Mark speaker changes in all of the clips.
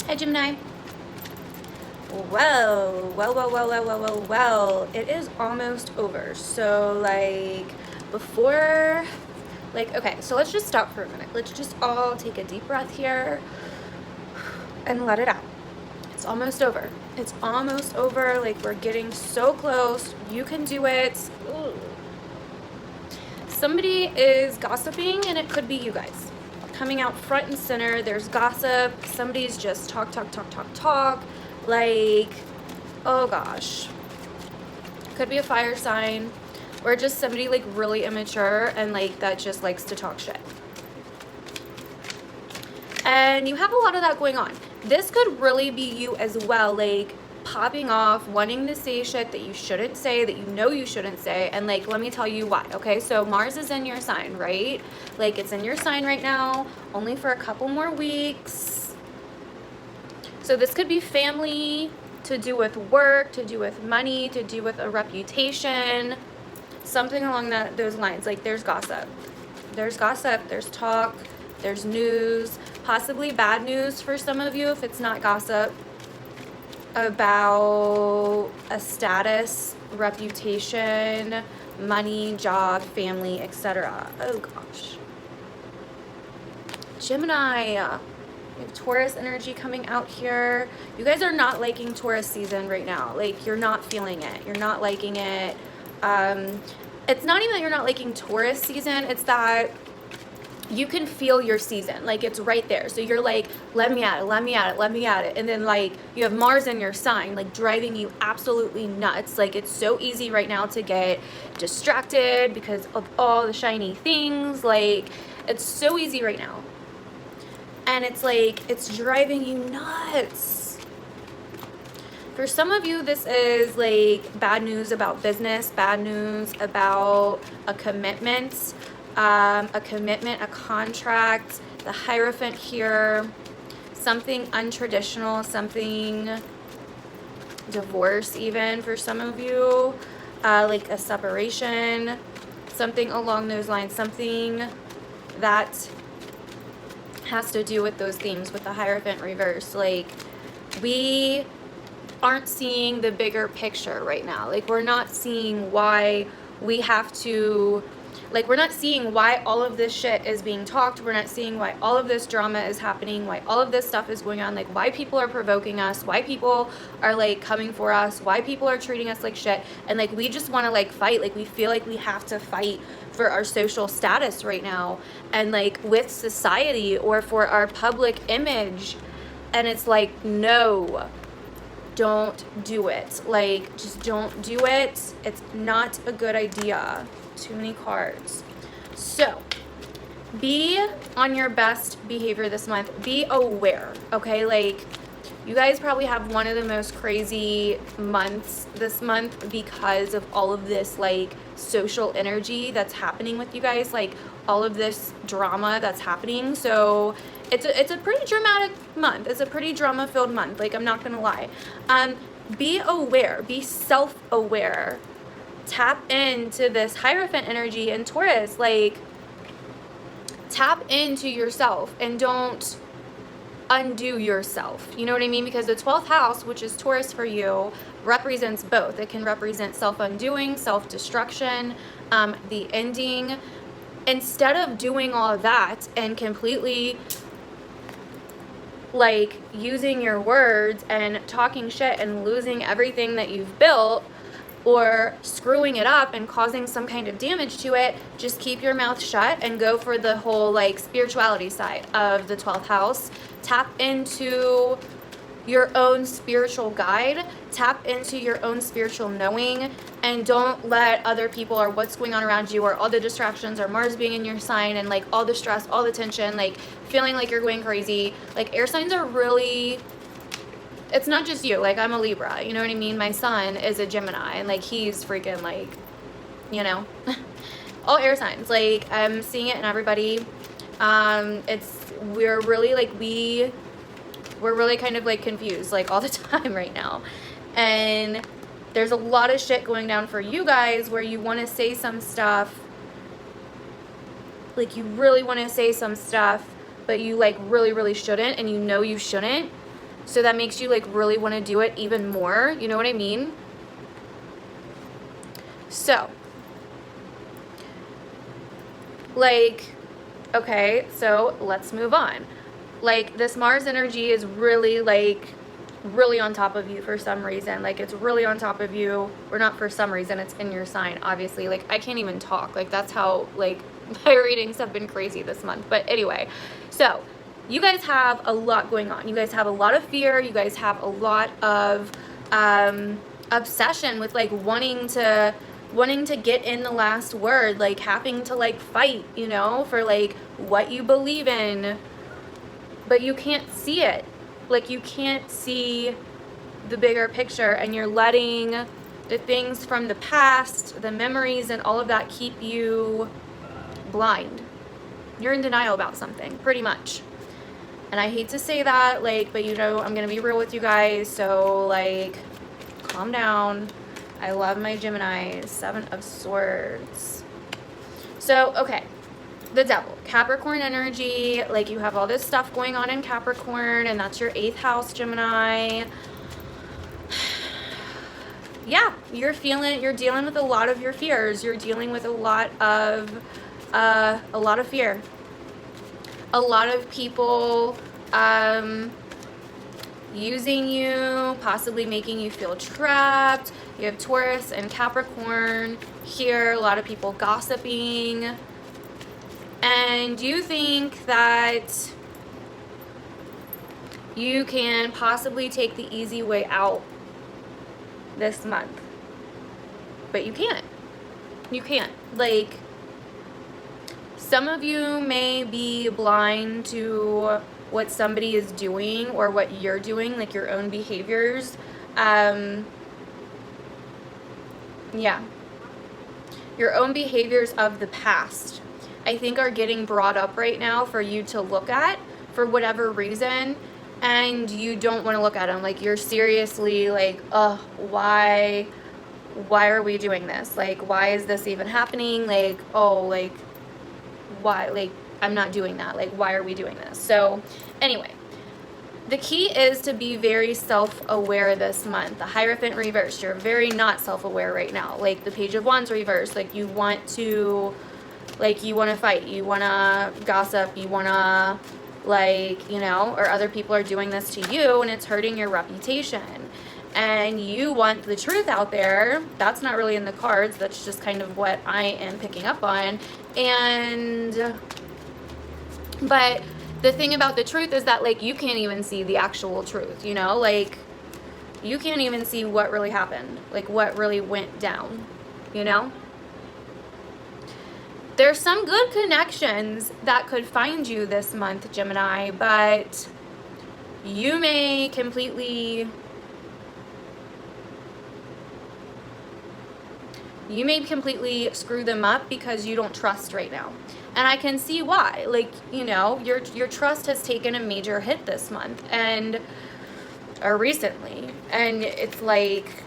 Speaker 1: Hi, Gemini. Well, it is almost over. So, like, before, like, okay, so let's just stop for a minute. Let's just all take a deep breath here and let it out. It's almost over. It's almost over. Like, we're getting so close. You can do it. Ooh. Somebody is gossiping, and it could be you guys. Coming out front and center, there's gossip. Somebody's just talk. Like, oh gosh. Could be a fire sign, or just somebody like really immature and like that just likes to talk shit. And you have a lot of that going on. This could really be you as well, like popping off, wanting to say shit that you shouldn't say, that you know you shouldn't say, and like, let me tell you why, okay? So Mars is in your sign, right? Like, it's in your sign right now, only for a couple more weeks. So this could be family, to do with work, to do with money, to do with a reputation, something along those lines. Like, there's gossip, there's talk, there's news, possibly bad news for some of you if it's not gossip, about a status, reputation, money, job, family, etc. Oh gosh. Gemini, we have Taurus energy coming out here. You guys are not liking Taurus season right now. Like, you're not feeling it. You're not liking it. It's not even that you're not liking Taurus season. It's that you can feel your season. Like, it's right there. So you're like, let me at it. And then, like, you have Mars in your sign, like, driving you absolutely nuts. Like, it's so easy right now to get distracted because of all the shiny things. Like, it's so easy right now. And it's like, it's driving you nuts. For some of you, this is like bad news about business, bad news about a commitment, a contract, the Hierophant here, something untraditional, something divorce even for some of you, like a separation, something along those lines, something that has to do with those themes with the Hierophant reverse. Like, we aren't seeing the bigger picture right now. Like, we're not seeing why we have to, like, we're not seeing why all of this shit is being talked. We're not seeing why all of this drama is happening, why all of this stuff is going on, like why people are provoking us, why people are like coming for us, why people are treating us like shit. And like, we just want to like fight. Like, we feel like we have to fight for our social status right now, and like with society, or for our public image. And it's like, no, don't do it. Like, just don't do it. It's not a good idea. Too many cards. So be on your best behavior this month. Be aware, okay? Like, you guys probably have one of the most crazy months this month because of all of this like social energy that's happening with you guys, like all of this drama that's happening. So it's a pretty dramatic month. It's a pretty drama filled month. Like, I'm not gonna lie. Be aware, be self-aware. Tap into this Hierophant energy and Taurus. Like, tap into yourself and don't undo yourself. You know what I mean? Because the 12th house, which is Taurus for you, represents both. It can represent self-undoing, self-destruction, the ending. Instead of doing all of that and completely like using your words and talking shit and losing everything that you've built, or screwing it up and causing some kind of damage to it, just keep your mouth shut and go for the whole like spirituality side of the 12th house. Tap into your own spiritual guide, tap into your own spiritual knowing, and don't let other people or what's going on around you or all the distractions or Mars being in your sign and like all the stress, all the tension, like feeling like you're going crazy. Like, air signs are really, it's not just you. Like, I'm a Libra, you know what I mean? My son is a Gemini, and like, he's freaking like, you know, all air signs. Like, I'm seeing it in everybody. We're really like, we're really kind of like confused like all the time right now. And there's a lot of shit going down for you guys where you want to say some stuff. Like, you really want to say some stuff, but you like really, really shouldn't, and you know you shouldn't. So that makes you like really want to do it even more. You know what I mean? So, like, okay, so let's move on. Like, this Mars energy is really, like, really on top of you for some reason. Like, it's really on top of you. Or not for some reason, it's in your sign, obviously. Like, I can't even talk. Like, that's how, like, my readings have been crazy this month. But anyway, so you guys have a lot going on. You guys have a lot of fear. You guys have a lot of obsession with, like, wanting to get in the last word, like having to like fight, you know, for like what you believe in, but you can't see it. Like, you can't see the bigger picture, and you're letting the things from the past, the memories and all of that keep you blind. You're in denial about something, pretty much. And I hate to say that, like, but you know, I'm gonna be real with you guys, so like, calm down. I love my Gemini. 7 of Swords. So, okay. The Devil. Capricorn energy. Like, you have all this stuff going on in Capricorn, and that's your 8th house, Gemini. Yeah, you're dealing with a lot of your fears. You're dealing with a lot of fear. A lot of people, using you, possibly making you feel trapped. You have Taurus and Capricorn here, a lot of people gossiping. And you think that you can possibly take the easy way out this month. But you can't. You can't. Like, some of you may be blind to what somebody is doing or what you're doing, like your own behaviors. Yeah. Your own behaviors of the past, I think, are getting brought up right now for you to look at for whatever reason, and you don't want to look at them. Like, you're seriously like, why are we doing this? Like, why is this even happening? Like, oh, like, why? Like, I'm not doing that. Like, why are we doing this? So anyway, the key is to be very self-aware this month. The Hierophant reversed, you're very not self-aware right now. Like, the Page of Wands reversed, like, you want to fight, you want to gossip, you want to, like, you know, or other people are doing this to you and it's hurting your reputation. And you want the truth out there. That's not really in the cards. That's just kind of what I am picking up on. But the thing about the truth is that, like, you can't even see the actual truth, you know? Like, you can't even see what really happened, like, what really went down, you know? There's some good connections that could find you this month, Gemini, but you may completely screw them up because you don't trust right now. And I can see why. Like, you know, your trust has taken a major hit this month or recently. And it's like,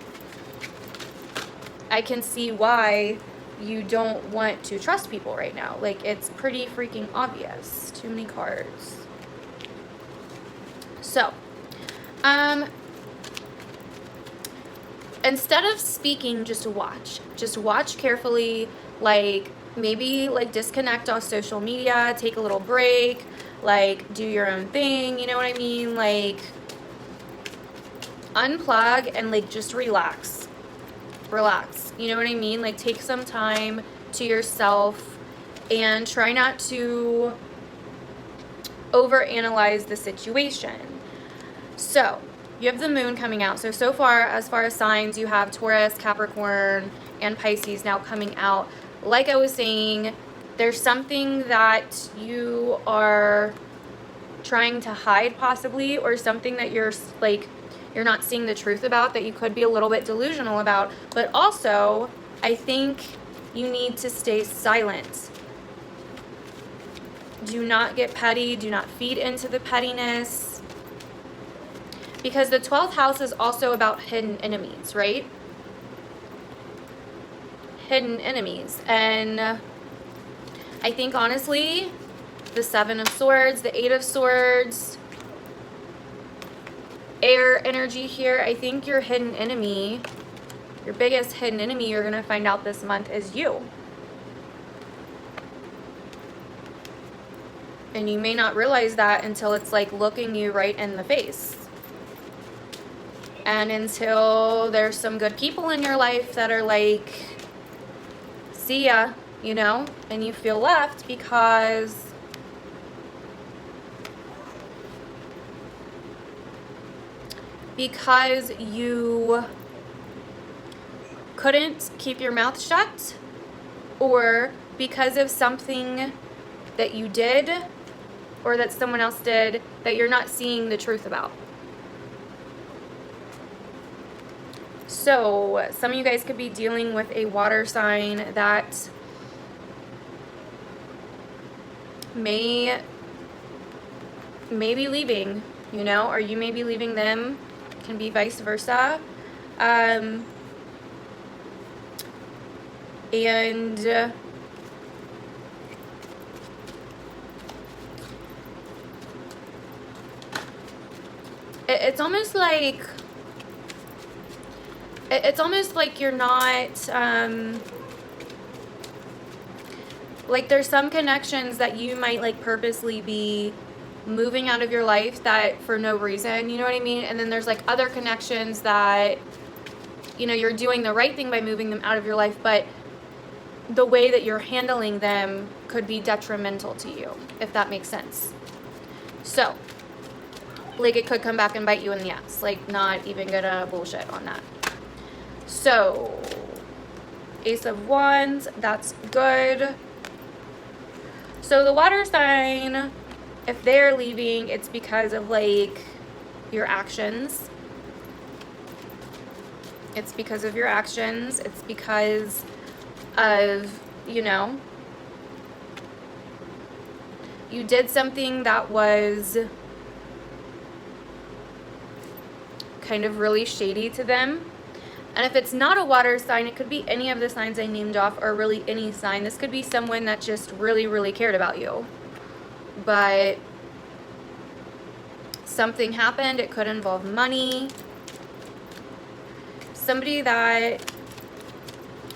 Speaker 1: I can see why you don't want to trust people right now. Like, it's pretty freaking obvious. Too many cards. So, instead of speaking, just watch. Just watch carefully. Like, maybe, like, disconnect off social media, take a little break, like, do your own thing, you know what I mean? Like, unplug and, like, just relax. Relax, you know what I mean? Like, take some time to yourself and try not to overanalyze the situation. So, you have the moon coming out. So far, as far as signs, you have Taurus, Capricorn, and Pisces now coming out. Like I was saying, there's something that you are trying to hide possibly, or something that you're not seeing the truth about, that you could be a little bit delusional about. But also, I think you need to stay silent. Do not get petty. Do not feed into the pettiness. Because the 12th house is also about hidden enemies, right? Hidden enemies. And I think, honestly, the 7 of Swords, the 8 of Swords, air energy here. I think your hidden enemy, your biggest hidden enemy you're going to find out this month is you. And you may not realize that until it's like looking you right in the face. And until there's some good people in your life that are like, see ya, you know, and you feel left because you couldn't keep your mouth shut, or because of something that you did or that someone else did that you're not seeing the truth about. So some of you guys could be dealing with a water sign that may be leaving, you know, or you may be leaving them. Can be vice versa. And it's almost like you're not like there's some connections that you might like purposely be moving out of your life that for no reason, you know what I mean? And then there's like other connections that, you know, you're doing the right thing by moving them out of your life, but the way that you're handling them could be detrimental to you, if that makes sense. So, like it could come back and bite you in the ass. Like, not even gonna bullshit on that. So, Ace of Wands, that's good. So the water sign, if they're leaving, it's because of like your actions. It's because of your actions. It's because of, you know, you did something that was kind of really shady to them. And if it's not a water sign, it could be any of the signs I named off, or really any sign. This could be someone that just really, really cared about you. But something happened. It could involve money. Somebody that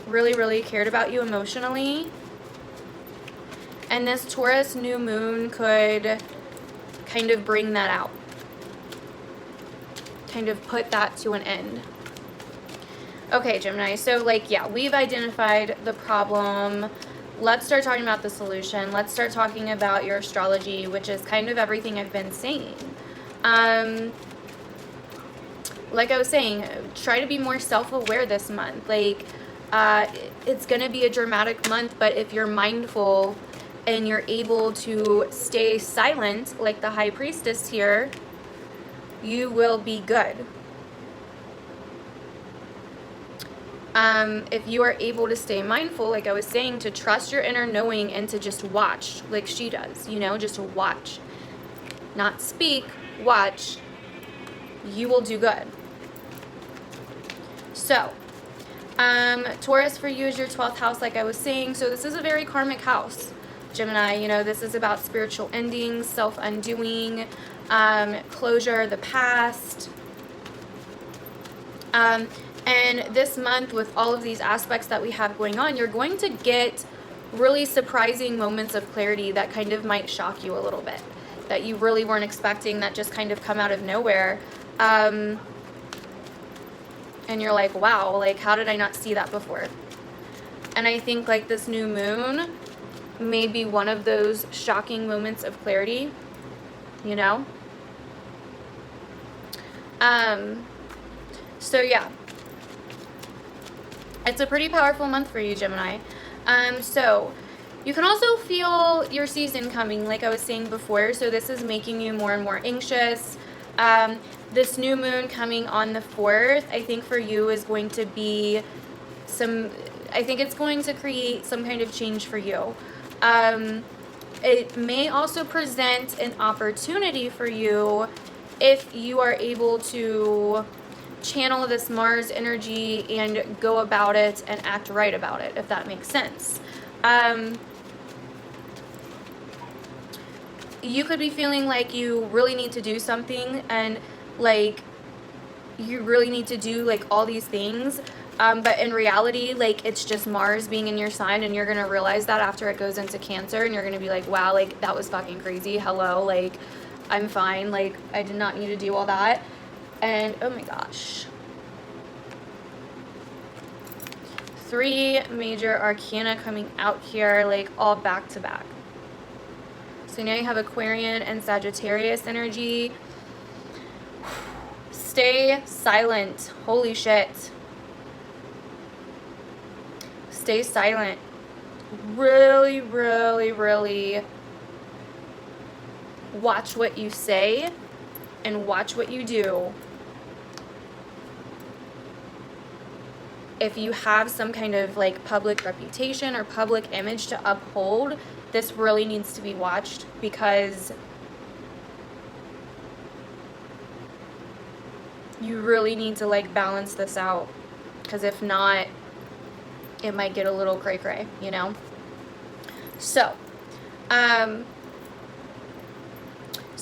Speaker 1: really, really cared about you emotionally. And this Taurus new moon could kind of bring that out. Kind of put that to an end. Okay, Gemini, so like, yeah, we've identified the problem. Let's start talking about the solution. Let's start talking about your astrology, which is kind of everything I've been saying. Like I was saying, try to be more self-aware this month. Like, it's going to be a dramatic month, but if you're mindful and you're able to stay silent, like the High Priestess here, you will be good. If you are able to stay mindful, like I was saying, to trust your inner knowing and to just watch like she does, you know, just watch. Not speak, watch. You will do good. So, Taurus for you is your 12th house, like I was saying. So this is a very karmic house, Gemini. You know, this is about spiritual endings, self-undoing, closure, the past. And this month, with all of these aspects that we have going on, you're going to get really surprising moments of clarity that kind of might shock you a little bit, that you really weren't expecting, that just kind of come out of nowhere. And you're like, wow, like, how did I not see that before? And I think like this new moon may be one of those shocking moments of clarity, you know? So yeah. It's a pretty powerful month for you, Gemini. So you can also feel your season coming, like I was saying before. So this is making you more and more anxious. This new moon coming on the 4th, I think for you is going to be I think it's going to create some kind of change for you. It may also present an opportunity for you if you are able to channel this Mars energy and go about it and act right about it, if that makes sense. You could be feeling like you really need to do something, and like you really need to do like all these things. But in reality, like, it's just Mars being in your sign, and you're gonna realize that after it goes into Cancer, and you're gonna be like, wow, like, that was fucking crazy. Hello, like, I'm fine. Like, I did not need to do all that. And oh my gosh. 3 major arcana coming out here, like, all back to back. So now you have Aquarian and Sagittarius energy. Stay silent. Holy shit. Stay silent. Really, really, really watch what you say and watch what you do. If you have some kind of like public reputation or public image to uphold, this really needs to be watched, because you really need to like balance this out, because if not, it might get a little cray cray, you know? So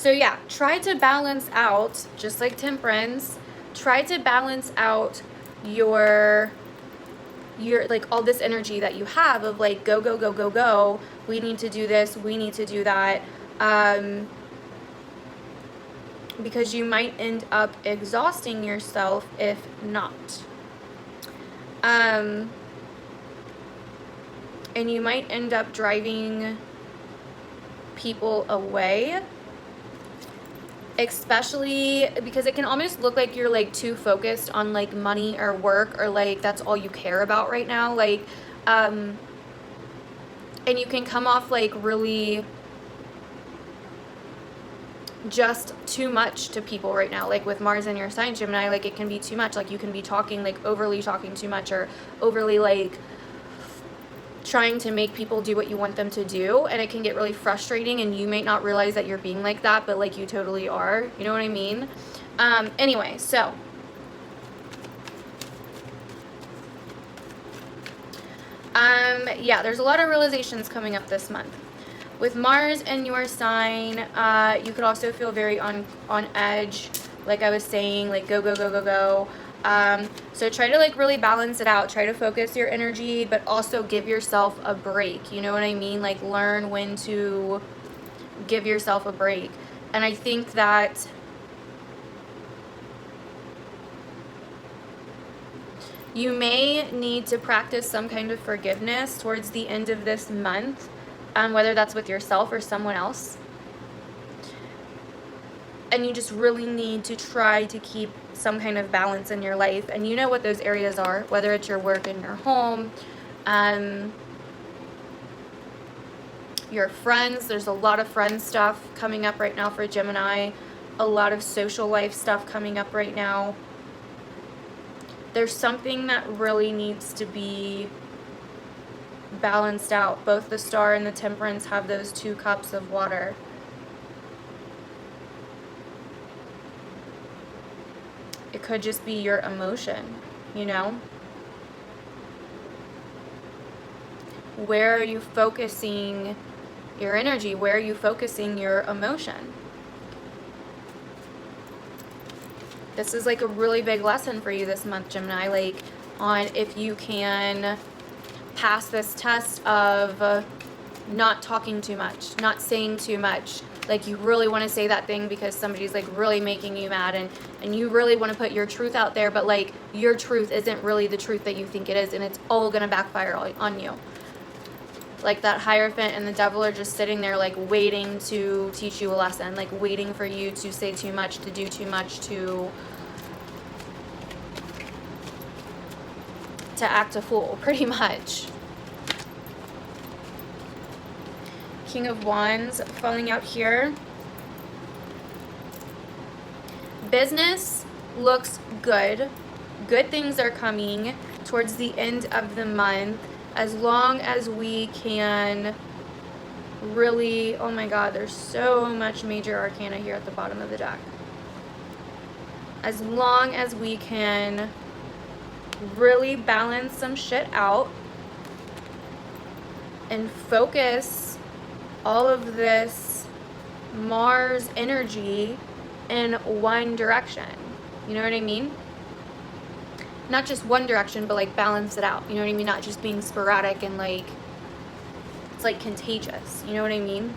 Speaker 1: yeah, try to balance out, just like Temperance, try to balance out your like all this energy that you have of like go, go, go, go, go. We need to do this, we need to do that. Because you might end up exhausting yourself if not. And you might end up driving people away, especially because it can almost look like you're like too focused on like money or work, or like that's all you care about right now, like and you can come off like really just too much to people right now, like with Mars in your sign, Gemini. Like, it can be too much, like you can be talking, like overly talking too much, or overly like trying to make people do what you want them to do, and it can get really frustrating, and you may not realize that you're being like that, but like you totally are, you know what I mean? Anyway, so yeah, there's a lot of realizations coming up this month. With Mars in your sign, you could also feel very on edge, like I was saying, like go, go, go, go, go. So try to like really balance it out. Try to focus your energy, but also give yourself a break. You know what I mean? Like, learn when to give yourself a break. And I think that you may need to practice some kind of forgiveness towards the end of this month, whether that's with yourself or someone else. And you just really need to try to keep some kind of balance in your life. And you know what those areas are, whether it's your work and your home, your friends. There's a lot of friend stuff coming up right now for Gemini. A lot of social life stuff coming up right now. There's something that really needs to be balanced out. Both the Star and the Temperance have those 2 cups of water. It could just be your emotion, you know? Where are you focusing your energy? Where are you focusing your emotion? This is like a really big lesson for you this month, Gemini, like on if you can pass this test of not talking too much, not saying too much. Like, you really want to say that thing because somebody's like really making you mad, and you really want to put your truth out there, but like your truth isn't really the truth that you think it is, and it's all gonna backfire on you. Like, that Hierophant and the Devil are just sitting there like waiting to teach you a lesson, like waiting for you to say too much, to do too much, to act a fool, pretty much. King of Wands falling out here. Business looks good. Good things are coming towards the end of the month, as long as we can really, oh my god, there's so much major arcana here at the bottom of the deck. As long as we can really balance some shit out and focus all of this Mars energy in one direction. You know what I mean? not just one direction, but like balance it out. You know what I mean? Not just being sporadic and like, it's like contagious. You know what I mean?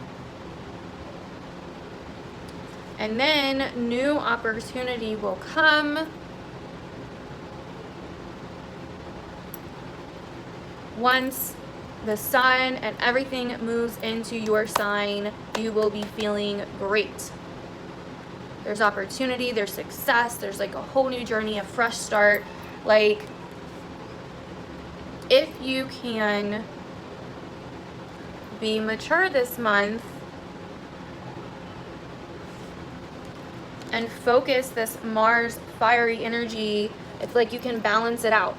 Speaker 1: And then new opportunity will come. Once the sun and everything moves into your sign, you will be feeling great. There's opportunity, there's success, there's like a whole new journey, a fresh start. Like, if you can be mature this month and focus this Mars fiery energy, it's like you can balance it out.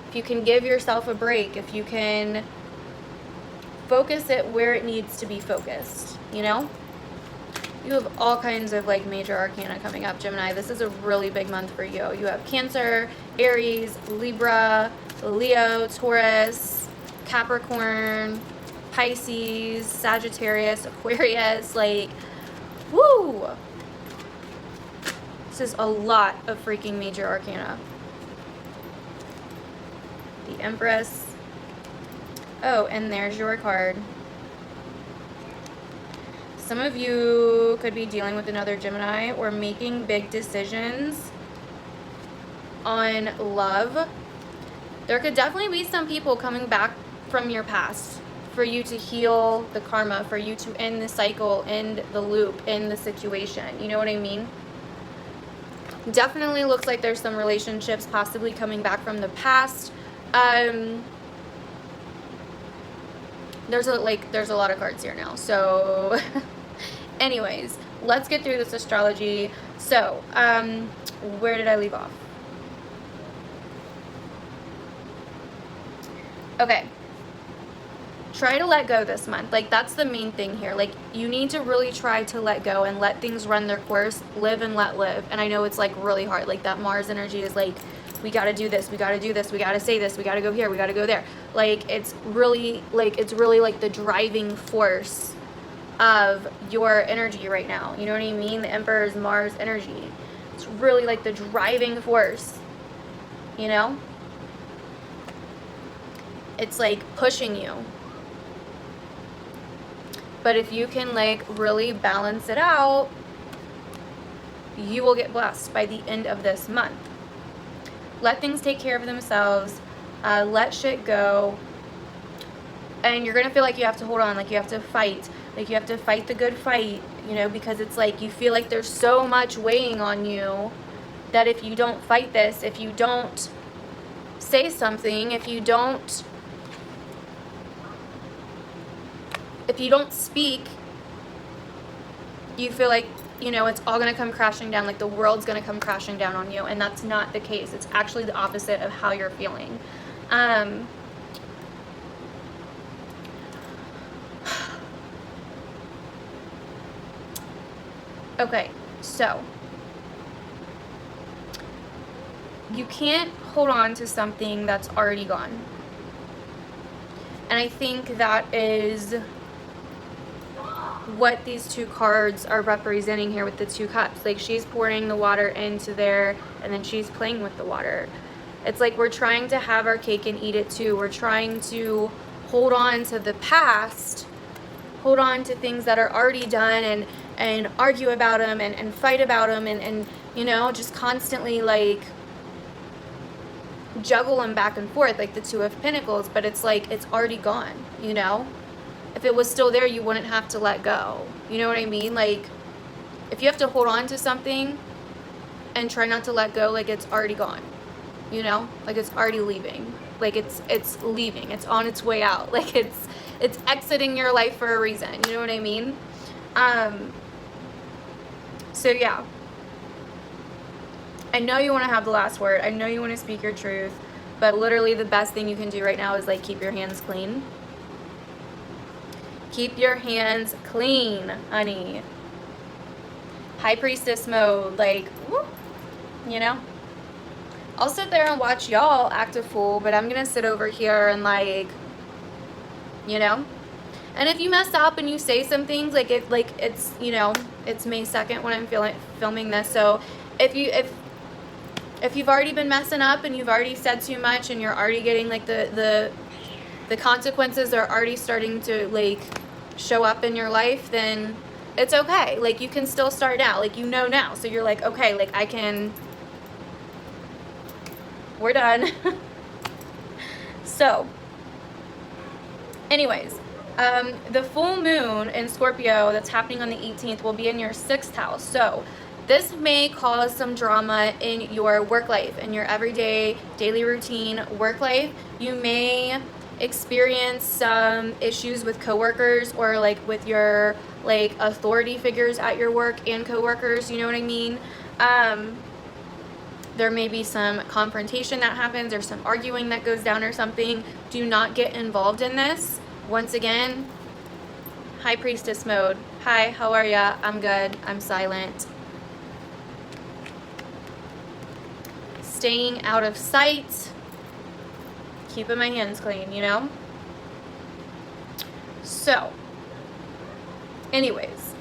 Speaker 1: If you can give yourself a break, if you can focus it where it needs to be focused, you know? You have all kinds of like major arcana coming up, Gemini. This is a really big month for you. You have Cancer, Aries, Libra, Leo, Taurus, Capricorn, Pisces, Sagittarius, Aquarius, like, woo! This is a lot of freaking major arcana. The Empress. Oh, and there's your card. Some of you could be dealing with another Gemini or making big decisions on love. There could definitely be some people coming back from your past for you to heal the karma, for you to end the cycle, end the loop, end the situation. You know what I mean? Definitely looks like there's some relationships possibly coming back from the past. There's a lot of cards here now. So anyways, let's get through this astrology. So, where did I leave off? Okay. Try to let go this month. Like, that's the main thing here. Like, you need to really try to let go and let things run their course. Live and let live. And I know it's like really hard. Like, that Mars energy is like, we got to do this, we got to do this, we got to say this, we got to go here, we got to go there. Like, it's really like the driving force of your energy right now. You know what I mean? The Emperor's Mars energy. It's really like the driving force, you know? It's like pushing you. But if you can like really balance it out, you will get blessed by the end of this month. Let things take care of themselves. Let shit go. And you're going to feel like you have to hold on, like you have to fight. Like you have to fight the good fight, you know, because it's like you feel like there's so much weighing on you that if you don't fight this, if you don't say something, if you don't speak, you feel like, you know, it's all going to come crashing down, like the world's going to come crashing down on you, and that's not the case. It's actually the opposite of how you're feeling. Okay, so you can't hold on to something that's already gone. And I think that is what these two cards are representing here with the two cups. Like, she's pouring the water into there, and then she's playing with the water. It's like we're trying to have our cake and eat it too. We're trying to hold on to the past, hold on to things that are already done, and argue about them and fight about them, and you know, just constantly like juggle them back and forth like the Two of Pentacles. But it's like it's already gone, you know? If it was still there, you wouldn't have to let go. You know what I mean? Like, if you have to hold on to something and try not to let go, like it's already gone. You know? Like it's already leaving. Like it's leaving. It's on its way out. Like it's exiting your life for a reason. You know what I mean? So yeah. I know you want to have the last word. I know you want to speak your truth. But literally the best thing you can do right now is like keep your hands clean. Keep your hands clean, honey. High Priestess mode, like, whoop, you know? I'll sit there and watch y'all act a fool, but I'm gonna sit over here and like, you know? And if you mess up and you say some things, like it's, you know, it's May 2nd when I'm filming this, so if if you've already been messing up and you've already said too much and you're already getting like the consequences are already starting to like show up in your life, then it's okay. Like, you can still start now, like, you know now. So you're like, okay, like, I can, we're done. So anyways, the full moon in Scorpio that's happening on the 18th will be in your 6th house. So this may cause some drama in your work life, in your everyday, daily routine work life. You may experience some issues with coworkers, or like with your like authority figures at your work and coworkers, you know what I mean? There may be some confrontation that happens, or some arguing that goes down or something. Do not get involved in this. Once again, High Priestess mode. Hi, how are ya? I'm good. I'm silent. Staying out of sight. Keeping my hands clean, you know? So, anyways,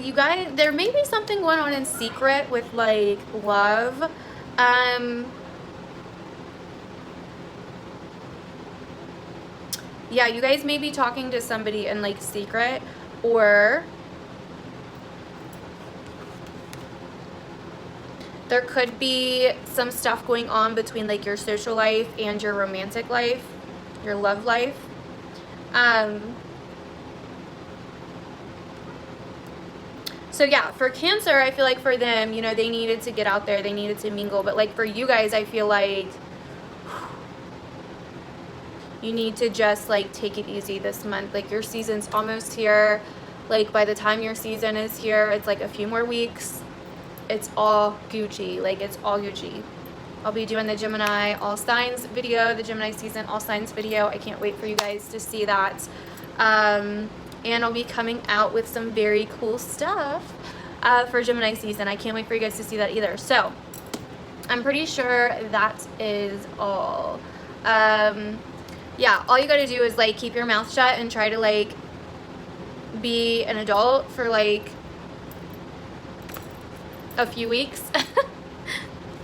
Speaker 1: you guys, there may be something going on in secret with like love. Yeah, you guys may be talking to somebody in like secret, or there could be some stuff going on between like your social life and your romantic life, your love life. So yeah, for Cancer, I feel like for them, you know, they needed to get out there, they needed to mingle. But like for you guys, I feel like you need to just like take it easy this month. Like, your season's almost here. Like, by the time your season is here, it's like a few more weeks. It's all Gucci. Like, it's all Gucci. I'll be doing the Gemini all signs video, the Gemini season all signs video. I can't wait for you guys to see that. And I'll be coming out with some very cool stuff for Gemini season. I can't wait for you guys to see that either. So I'm pretty sure that is all. Yeah, all you gotta do is like keep your mouth shut and try to like be an adult for like a few weeks.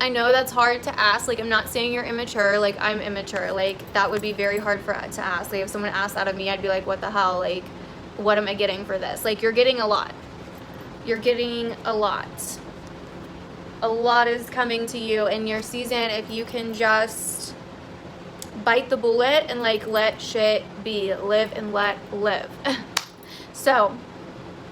Speaker 1: I know that's hard to ask. Like, I'm not saying you're immature. Like, I'm immature. Like, that would be very hard to ask. Like, if someone asked that of me, I'd be like, what the hell? Like, what am I getting for this? Like, you're getting a lot. You're getting a lot. A lot is coming to you in your season if you can just bite the bullet and like let shit be. Live and let live. So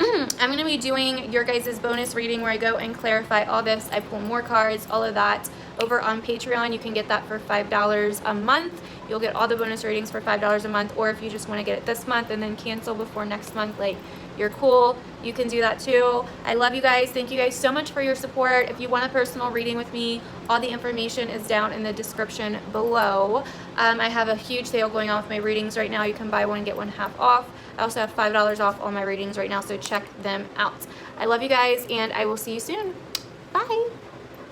Speaker 1: I'm going to be doing your guys' bonus reading where I go and clarify all this. I pull more cards, all of that over on Patreon. You can get that for $5 a month. You'll get all the bonus readings for $5 a month. Or if you just want to get it this month and then cancel before next month, like, you're cool, you can do that too. I love you guys. Thank you guys so much for your support. If you want a personal reading with me, all the information is down in the description below. I have a huge sale going on with my readings right now. You can buy one, get one half off. I also have $5 off all my readings right now, so check them out. I love you guys, and I will see you soon. Bye.